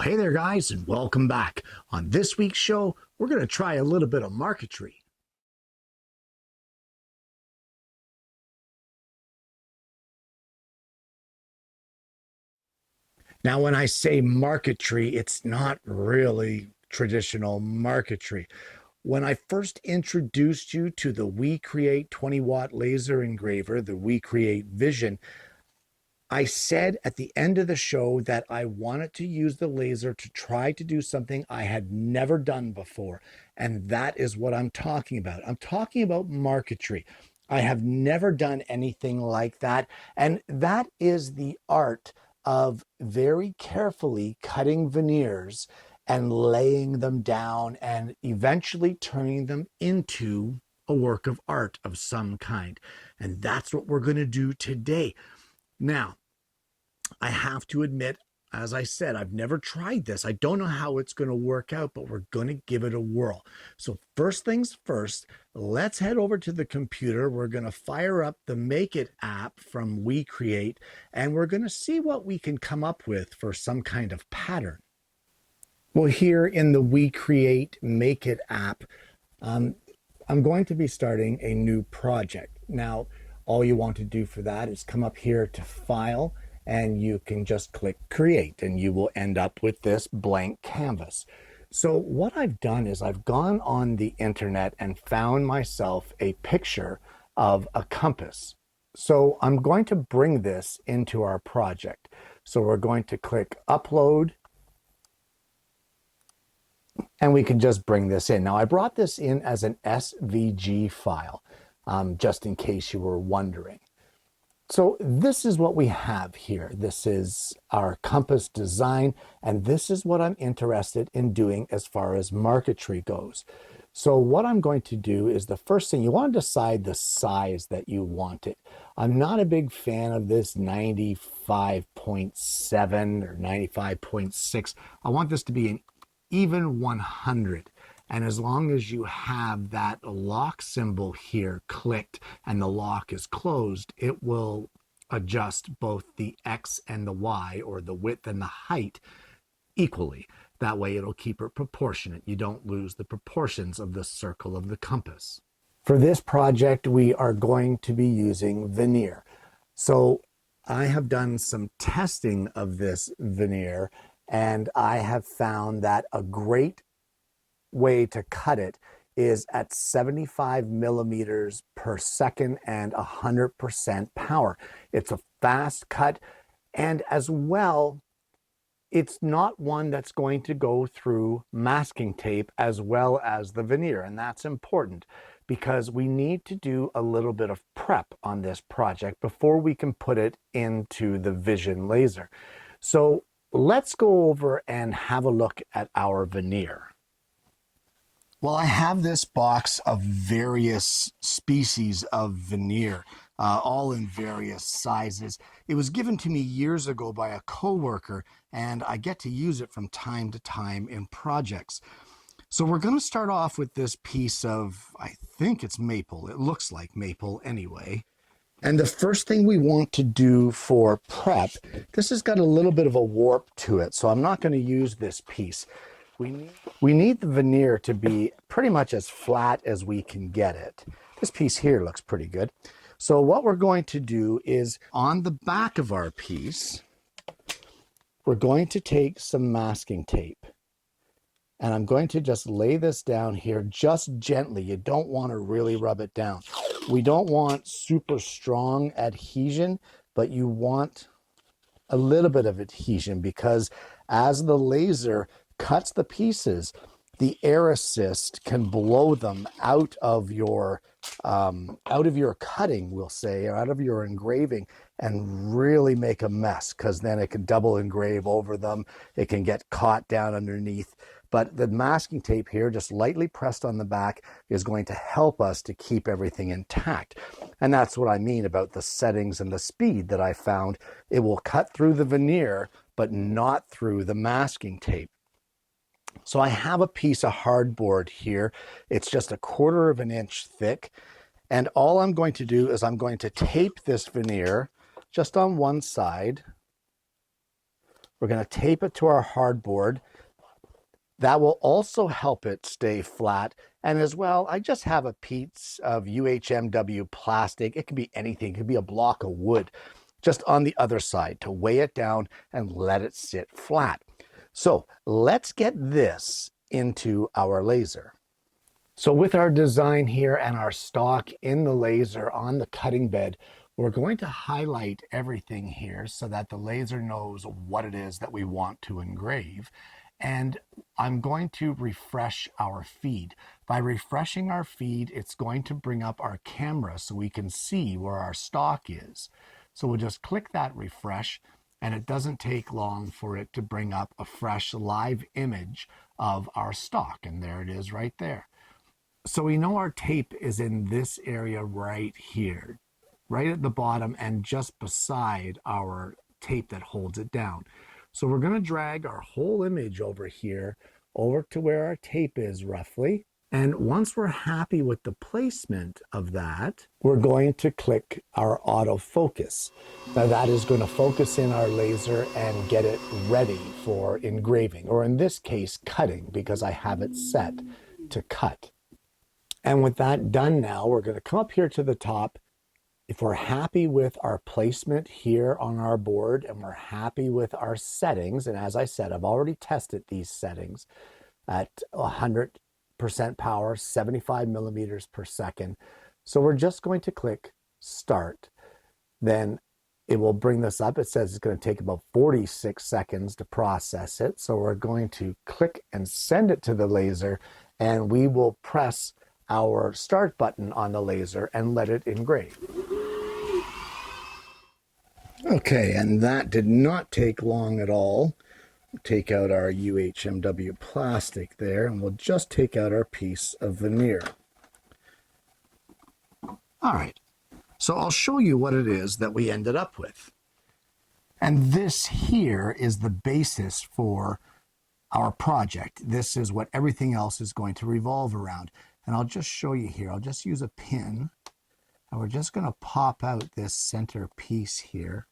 Well, hey there, guys, and welcome back. On this week's show, we're going to try a little bit of Marquetry. Now, when I say Marquetry, it's not really traditional Marquetry. When I first introduced you to the WeCreat 20-watt laser engraver, the WeCreat Vision, I said at the end of the show that I wanted to use the laser to try to do something I had never done before. And that is what I'm talking about. I'm talking about marquetry. I have never done anything like that. And that is the art of very carefully cutting veneers and laying them down and eventually turning them into a work of art of some kind. And that's what we're going to do today. Now, I have to admit, as I said, I've never tried this. I don't know how it's going to work out, but we're going to give it a whirl. So first things first, let's head over to the computer. We're going to fire up the Make It app from WeCreat, and we're going to see what we can come up with for some kind of pattern. Well, here in the WeCreat Make It app, I'm going to be starting a new project. Now, all you want to do for that is come up here to File, and you can just click Create, and you will end up with this blank canvas. So what I've done is I've gone on the internet and found myself a picture of a compass. So I'm going to bring this into our project. So we're going to click Upload, and we can just bring this in. Now I brought this in as an SVG file, just in case you were wondering. So this is what we have here. This is our compass design, and this is what I'm interested in doing as far as marquetry goes. So what I'm going to do is the first thing, you want to decide the size that you want it. I'm not a big fan of this 95.7 or 95.6. I want this to be an even 100. And as long as you have that lock symbol here clicked and the lock is closed, it will adjust both the X and the Y, or the width and the height, equally. That way it'll keep it proportionate. You don't lose the proportions of the circle of the compass. For this project, we are going to be using veneer. So I have done some testing of this veneer, and I have found that a great way to cut it is at 75 millimeters per second and 100% power. It's a fast cut, and as well, it's not one that's going to go through masking tape as well as the veneer, and that's important because we need to do a little bit of prep on this project before we can put it into the Vision laser. So let's go over and have a look at our veneer. Well, I have this box of various species of veneer, all in various sizes. It was given to me years ago by a coworker, and I get to use it from time to time in projects. So we're going to start off with this piece of, I think it's maple. It looks like maple anyway. And the first thing we want to do for prep, this has got a little bit of a warp to it, so I'm not going to use this piece. We need the veneer to be pretty much as flat as we can get it. This piece here looks pretty good. So what we're going to do is on the back of our piece, we're going to take some masking tape. And I'm going to just lay this down here just gently. You don't want to really rub it down. We don't want super strong adhesion, but you want a little bit of adhesion because as the laser cuts the pieces, the air assist can blow them out of your cutting, we'll say, or out of your engraving, and really make a mess, because then it can double engrave over them. It can get caught down underneath. But the masking tape here, just lightly pressed on the back, is going to help us to keep everything intact. And that's what I mean about the settings and the speed that I found. It will cut through the veneer, but not through the masking tape. So I have a piece of hardboard here. It's just 1/4 inch thick. And all I'm going to do is I'm going to tape this veneer just on one side We're going to tape it to our hardboard. That will also help it stay flat. And as well, I just have a piece of UHMW plastic. It can be anything. It could be a block of wood just on the other side to weigh it down and let it sit flat. So let's get this into our laser. So with our design here and our stock in the laser on the cutting bed, we're going to highlight everything here so that the laser knows what it is that we want to engrave. And I'm going to refresh our feed. By refreshing our feed, it's going to bring up our camera so we can see where our stock is. So we'll just click that refresh, and it doesn't take long for it to bring up a fresh live image of our stock. And there it is right there. So we know our tape is in this area right here, right at the bottom and just beside our tape that holds it down. So we're going to drag our whole image over here, over to where our tape is roughly. And once we're happy with the placement of that, we're going to click our autofocus. Now that is going to focus in our laser and get it ready for engraving, or in this case, cutting, because I have it set to cut. And with that done now, we're going to come up here to the top. If we're happy with our placement here on our board and we're happy with our settings, and as I said, I've already tested these settings at 100% power, 75 millimeters per second. So we're just going to click Start. Then it will bring this up. It says it's going to take about 46 seconds to process it. So we're going to click and send it to the laser, and we will press our start button on the laser and let it engrave. Okay, and that did not take long at all. Take out our UHMW plastic there, and we'll just take out our piece of veneer. All right, so I'll show you what it is that we ended up with. And this here is the basis for our project. This is what everything else is going to revolve around. And I'll just show you here. I'll just use a pin, and we're just going to pop out this center piece here.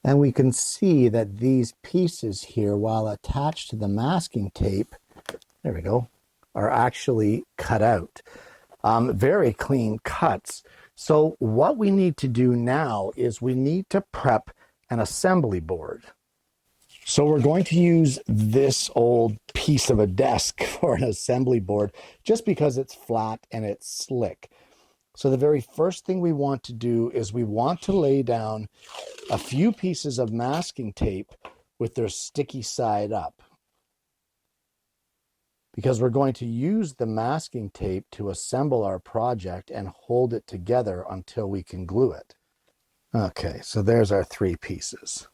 And we can see that these pieces here, while attached to the masking tape, there we go, are actually cut out. Very clean cuts. So what we need to do now is we need to prep an assembly board. So we're going to use this old piece of a desk for an assembly board just because it's flat and it's slick. So the very first thing we want to do is we want to lay down a few pieces of masking tape with their sticky side up, because we're going to use the masking tape to assemble our project and hold it together until we can glue it. Okay, so there's our 3 pieces.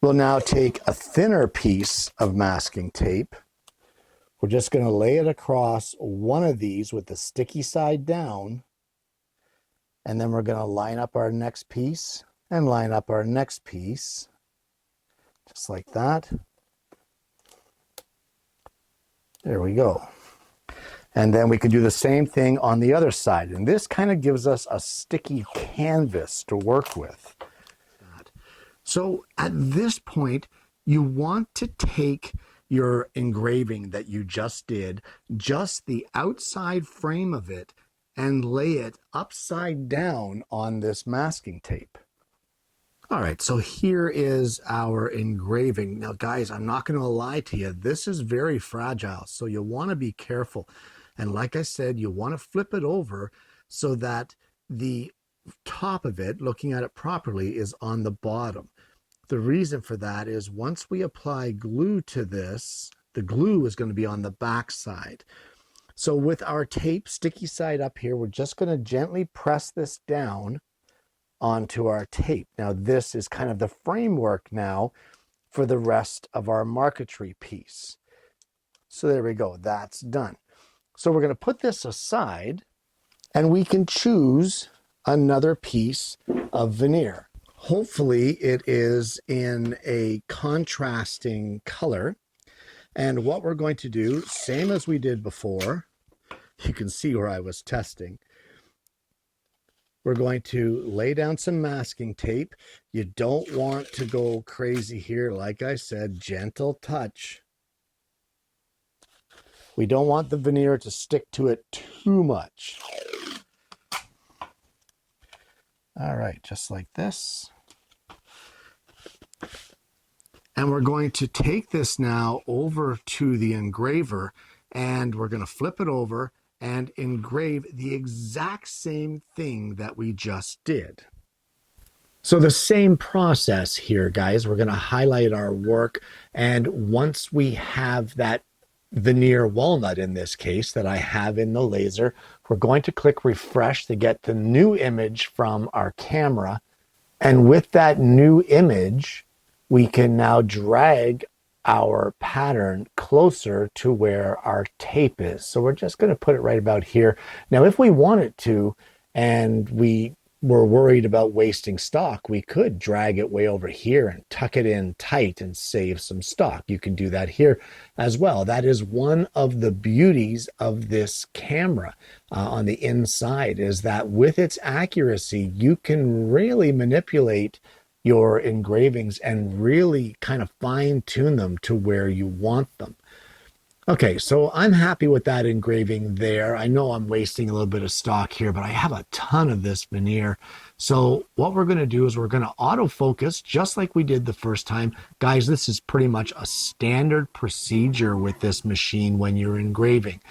We'll now take a thinner piece of masking tape. We're just going to lay it across one of these with the sticky side down. And then we're going to line up our next piece and line up our next piece. Just like that. There we go. And then we can do the same thing on the other side. And this kind of gives us a sticky canvas to work with. So at this point, you want to take your engraving that you just did, just the outside frame of it, and lay it upside down on this masking tape. All right, so here is our engraving. Now, guys, I'm not going to lie to you. This is very fragile, so you'll want to be careful. And like I said, you want to flip it over so that the top of it, looking at it properly, is on the bottom. The reason for that is once we apply glue to this, the glue is going to be on the back side. So with our tape sticky side up here, we're just going to gently press this down onto our tape. Now this is kind of the framework now for the rest of our marquetry piece. So there we go, that's done. So we're going to put this aside, and we can choose another piece of veneer. Hopefully it is in a contrasting color. And what we're going to do, same as we did before, you can see where I was testing. we're going to lay down some masking tape. You don't want to go crazy here. Like I said, gentle touch. We don't want the veneer to stick to it too much. All right, just like this. And we're going to take this now over to the engraver, and we're going to flip it over and engrave the exact same thing that we just did. So the same process here, guys. We're going to highlight our work, and once we have that veneer walnut in this case that I have in the laser, we're going to click refresh to get the new image from our camera. And with that new image, we can now drag our pattern closer to where our tape is. So we're just going to put it right about here. Now, if we wanted to, and we were worried about wasting stock, we could drag it way over here and tuck it in tight and save some stock. You can do that here as well. That is one of the beauties of this camera on the inside, is that with its accuracy, you can really manipulate your engravings and really kind of fine tune them to where you want them. Okay, so I'm happy with that engraving there. I know I'm wasting a little bit of stock here, but I have a ton of this veneer. So what we're going to do is we're going to autofocus just like we did the first time. Guys, this is pretty much a standard procedure with this machine when you're engraving.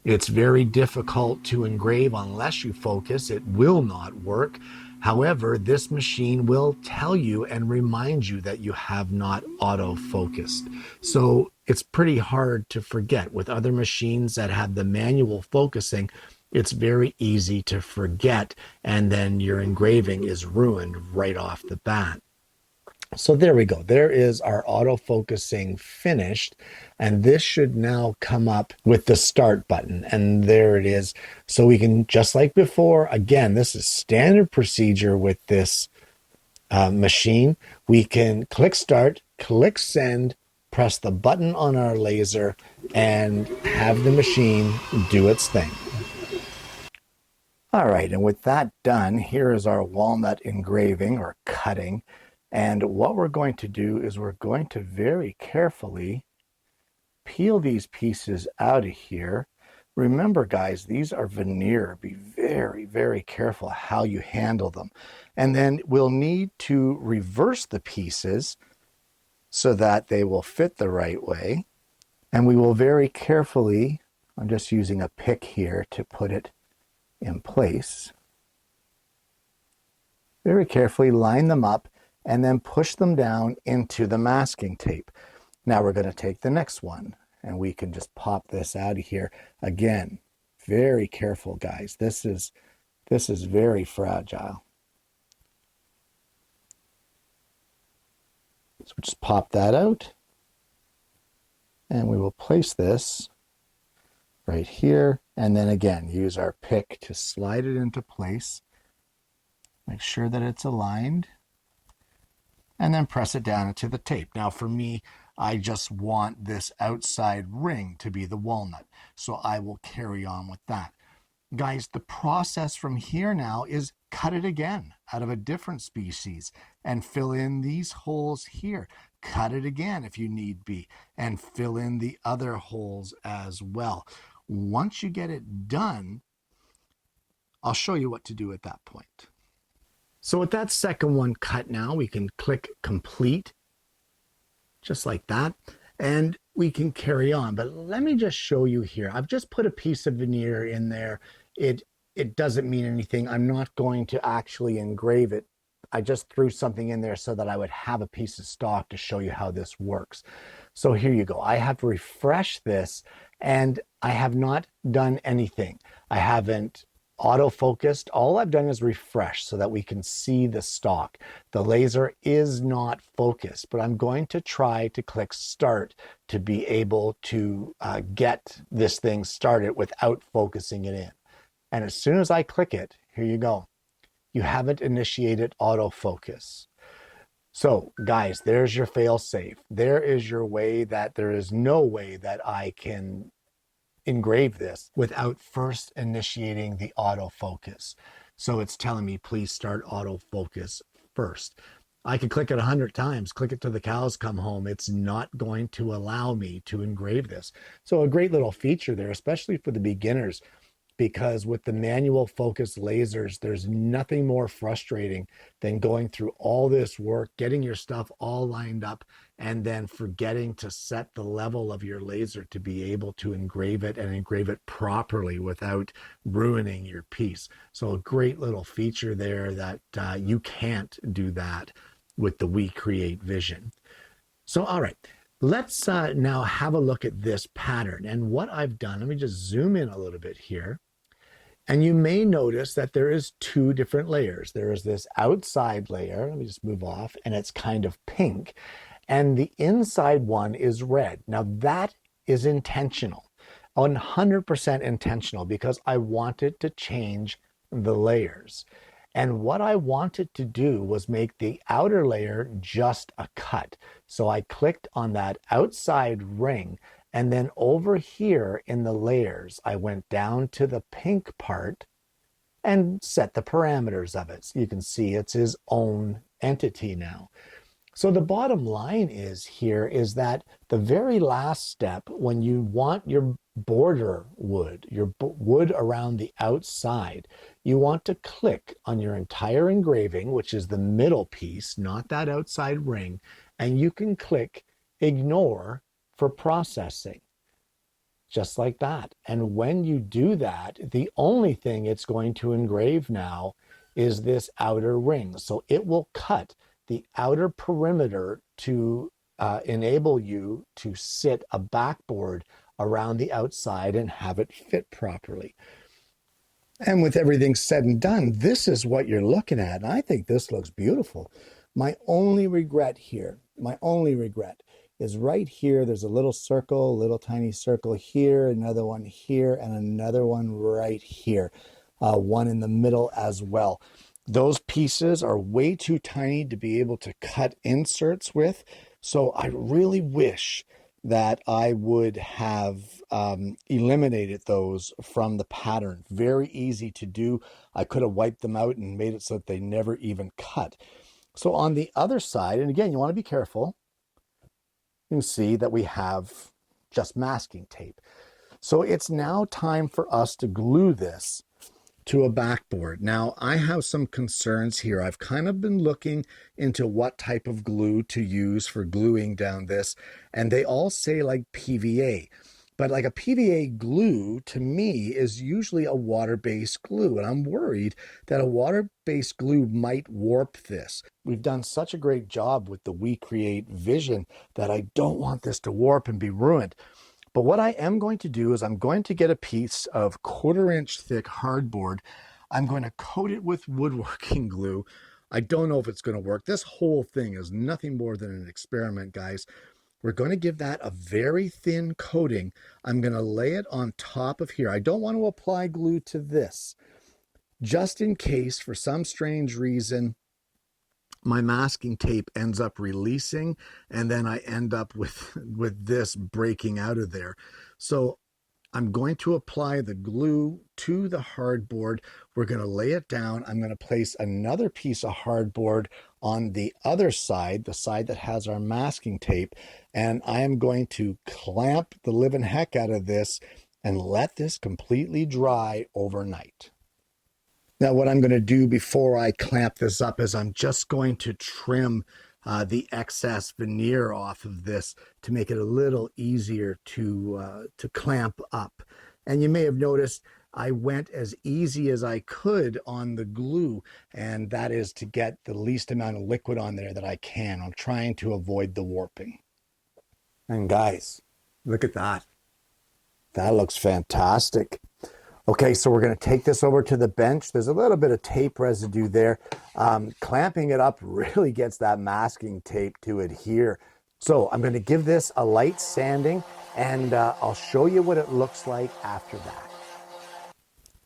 It's very difficult to engrave unless you focus. It will not work. However, this machine will tell you and remind you that you have not auto-focused. So it's pretty hard to forget. With other machines that have the manual focusing, it's very easy to forget, and then your engraving is ruined right off the bat. So there we go. There is our autofocusing finished. And this should now come up with the start button. And there it is. So we can, just like before, again, this is standard procedure with this machine. We can click start, click send, press the button on our laser, and have the machine do its thing. All right, and with that done, here is our walnut engraving or cutting. And what we're going to do is we're going to very carefully peel these pieces out of here. Remember, guys, these are veneer. Be very, very careful how you handle them. And then we'll need to reverse the pieces so that they will fit the right way. And we will very carefully, I'm just using a pick here to put it in place, very carefully line them up and then push them down into the masking tape. Now we're going to take the next one, and we can just pop this out of here. Again, very careful, guys. This is very fragile. So just pop that out, and we will place this right here, and then again use our pick to slide it into place. Make sure that it's aligned, and then press it down into the tape. Now for me, I just want this outside ring to be the walnut, so I will carry on with that. Guys, the process from here now is cut it again out of a different species and fill in these holes here. Cut it again if you need be, and fill in the other holes as well. Once you get it done, I'll show you what to do at that point. So with that second one cut now, we can click complete, just like that, and we can carry on. But let me just show you here. I've just put a piece of veneer in there. It doesn't mean anything. I'm not going to actually engrave it. I just threw something in there so that I would have a piece of stock to show you how this works. So here you go. I have refreshed this, and I have not done anything. I haven't autofocused. All I've done is refresh so that we can see the stock. The laser is not focused, but I'm going to try to click start to be able to get this thing started without focusing it in. And as soon as I click it, here you go. You haven't initiated autofocus. So guys, there's your fail safe. There is your way that there is no way that I can engrave this without first initiating the autofocus. So it's telling me, please start autofocus first. I could click it 100 times, click it till the cows come home. It's not going to allow me to engrave this. So a great little feature there, especially for the beginners, because with the manual focus lasers, there's nothing more frustrating than going through all this work, getting your stuff all lined up, and then forgetting to set the level of your laser to be able to engrave it and engrave it properly without ruining your piece. So a great little feature there that you can't do that with the WeCreat Vision. So, all right, let's now have a look at this pattern. And what I've done, let me just zoom in a little bit here. And you may notice that there is two different layers. There is this outside layer, let me just move off, and it's kind of pink. And the inside one is red. Now that is intentional, 100% intentional, because I wanted to change the layers. And what I wanted to do was make the outer layer just a cut. So I clicked on that outside ring, and then over here in the layers, I went down to the pink part and set the parameters of it. So you can see it's his own entity now. So the bottom line is that the very last step, when you want your border wood, your wood around the outside, you want to click on your entire engraving, which is the middle piece, not that outside ring, and you can click ignore for processing, just like that. And when you do that, the only thing it's going to engrave now is this outer ring. So it will cut the outer perimeter to enable you to sit a backboard around the outside and have it fit properly. And with everything said and done, this is what you're looking at. And I think this looks beautiful. My only regret here, is right here. There's a little circle, a little tiny circle here, another one here, and another one right here. One in the middle as well. Those pieces are way too tiny to be able to cut inserts with. So I really wish that I would have eliminated those from the pattern. Very easy to do. I could have wiped them out and made it so that they never even cut. So on the other side, and again, you want to be careful, you can see that we have just masking tape. So it's now time for us to glue this to a backboard. Now, I have some concerns here. I've kind of been looking into what type of glue to use for gluing down this, and they all say like PVA. But like a PVA glue, to me, is usually a water-based glue, and I'm worried that a water-based glue might warp this. We've done such a great job with the WeCreat Vision that I don't want this to warp and be ruined. But what I am going to do is I'm going to get a piece of 1/4-inch thick hardboard. I'm going to coat it with woodworking glue. I don't know if it's going to work. This whole thing is nothing more than an experiment, guys. We're going to give that a very thin coating. I'm going to lay it on top of here. I don't want to apply glue to this, just in case for some strange reason my masking tape ends up releasing and then I end up with this breaking out of there. So I'm going to apply the glue to the hardboard. We're going to lay it down. I'm going to place another piece of hardboard on the other side, the side that has our masking tape, and I am going to clamp the living heck out of this and let this completely dry overnight. Now, what I'm going to do before I clamp this up is I'm just going to trim the excess veneer off of this to make it a little easier to clamp up. And you may have noticed I went as easy as I could on the glue, and that is to get the least amount of liquid on there that I can. I'm trying to avoid the warping. And guys, look at that. That looks fantastic. Okay, so we're going to take this over to the bench. There's a little bit of tape residue there. Clamping it up really gets that masking tape to adhere. So I'm going to give this a light sanding, and I'll show you what it looks like after that.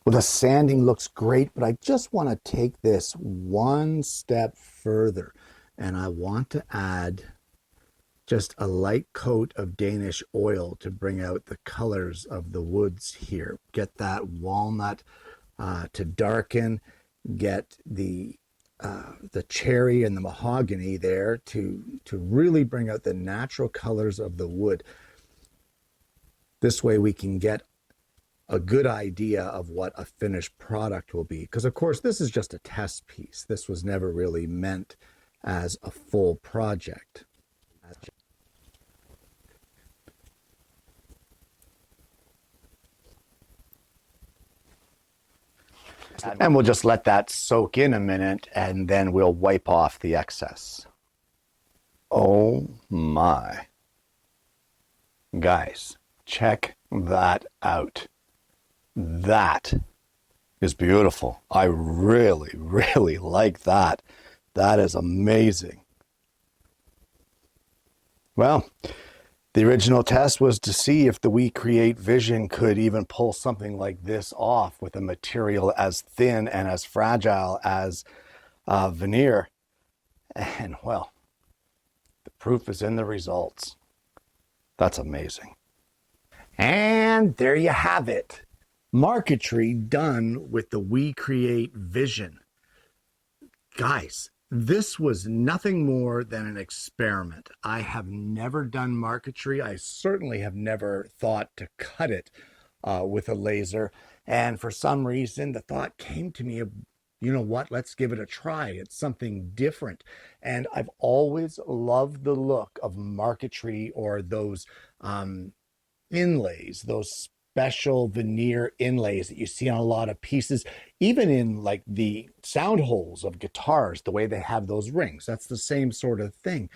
Well, the sanding looks great, but I just want to take this one step further, and I want to add just a light coat of Danish oil to bring out the colors of the woods here. Get that walnut to darken, get the cherry and the mahogany there to really bring out the natural colors of the wood. This way we can get a good idea of what a finished product will be. Because of course, this is just a test piece. This was never really meant as a full project. And we'll just let that soak in a minute, and then we'll wipe off the excess. Oh my. Guys, check that out. That is beautiful. I really, really like that. That is amazing. Well, the original test was to see if the WeCreat Vision could even pull something like this off with a material as thin and as fragile as veneer. And well, the proof is in the results. That's amazing. And there you have it. Marquetry done with the WeCreat Vision. Guys, this was nothing more than an experiment. I have never done marquetry. I certainly have never thought to cut it with a laser. And for some reason, the thought came to me, you know what, let's give it a try. It's something different. And I've always loved the look of marquetry, or those inlays, those special veneer inlays that you see on a lot of pieces, even in like the sound holes of guitars, the way they have those rings. That's the same sort of thing.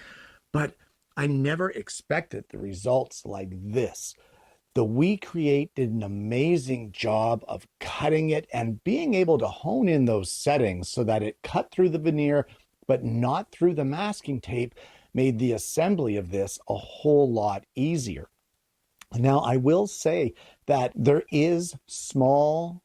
But I never expected the results like this. The WeCreat did an amazing job of cutting it and being able to hone in those settings so that it cut through the veneer, but not through the masking tape, made the assembly of this a whole lot easier. Now, I will say that there is small,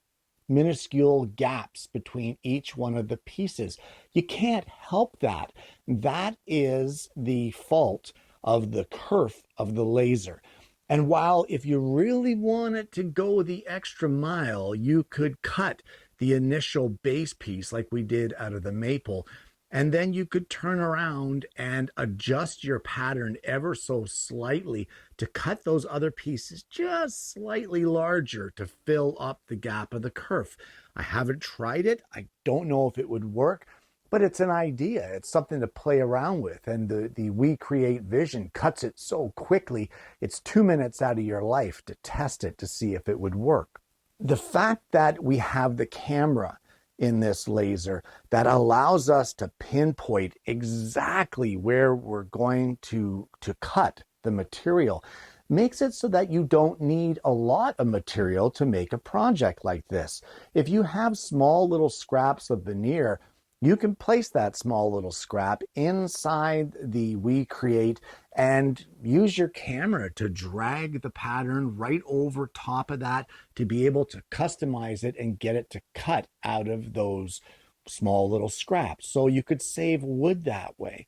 minuscule gaps between each one of the pieces. You can't help that. That is the fault of the kerf of the laser. And while if you really wanted to go the extra mile, you could cut the initial base piece like we did out of the maple, and then you could turn around and adjust your pattern ever so slightly to cut those other pieces just slightly larger to fill up the gap of the kerf. I haven't tried it. I don't know if it would work, but it's an idea. It's something to play around with. And the WeCreat Vision cuts it so quickly, it's 2 minutes out of your life to test it to see if it would work. The fact that we have the camera in this laser that allows us to pinpoint exactly where we're going to cut the material makes it so that you don't need a lot of material to make a project like this. If you have small little scraps of veneer, you can place that small little scrap inside the WeCreat and use your camera to drag the pattern right over top of that to be able to customize it and get it to cut out of those small little scraps. So you could save wood that way.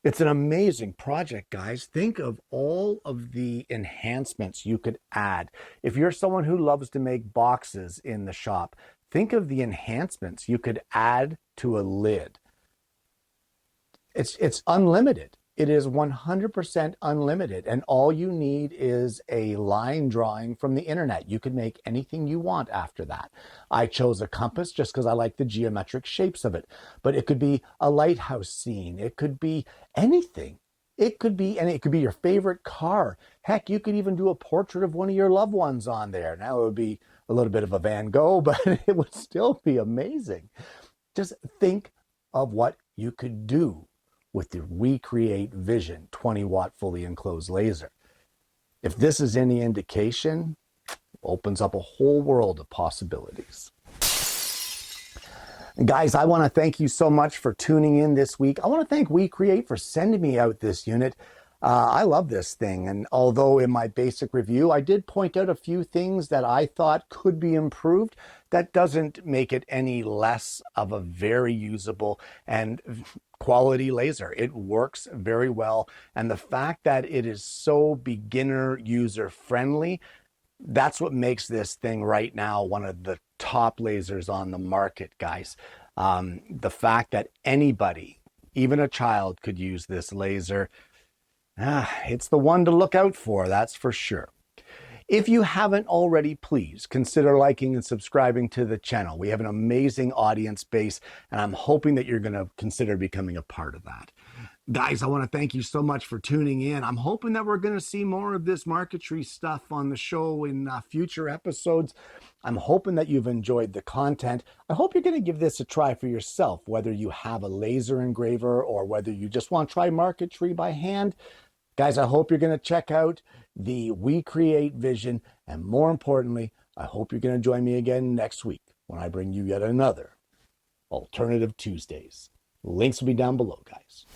It's an amazing project, guys. Think of all of the enhancements you could add. If you're someone who loves to make boxes in the shop, think of the enhancements you could add to a lid. It's unlimited. It is 100% unlimited, and all you need is a line drawing from the internet. You could make anything you want after that. I chose a compass just because I like the geometric shapes of it, but it could be a lighthouse scene. It could be anything. It could be your favorite car. Heck, you could even do a portrait of one of your loved ones on there. Now it would be a little bit of a Van Gogh, but it would still be amazing. Just think of what you could do with the WeCreat Vision 20-watt fully enclosed laser. If this is any indication, it opens up a whole world of possibilities. And guys, I want to thank you so much for tuning in this week. I want to thank WeCreat for sending me out this unit. I love this thing, and although in my basic review I did point out a few things that I thought could be improved, that doesn't make it any less of a very usable and quality laser. It works very well, and the fact that it is so beginner user friendly, that's what makes this thing right now one of the top lasers on the market, guys. The fact that anybody, even a child, could use this laser, it's the one to look out for, that's for sure. If you haven't already, please consider liking and subscribing to the channel. We have an amazing audience base, and I'm hoping that you're going to consider becoming a part of that. Guys, I want to thank you so much for tuning in. I'm hoping that we're going to see more of this Marquetry stuff on the show in future episodes. I'm hoping that you've enjoyed the content. I hope you're going to give this a try for yourself, whether you have a laser engraver or whether you just want to try Marquetry by hand. Guys, I hope you're going to check out the WeCreat Vision, and more importantly, I hope you're going to join me again next week when I bring you yet another Alternative Tuesdays. Links will be down below, guys.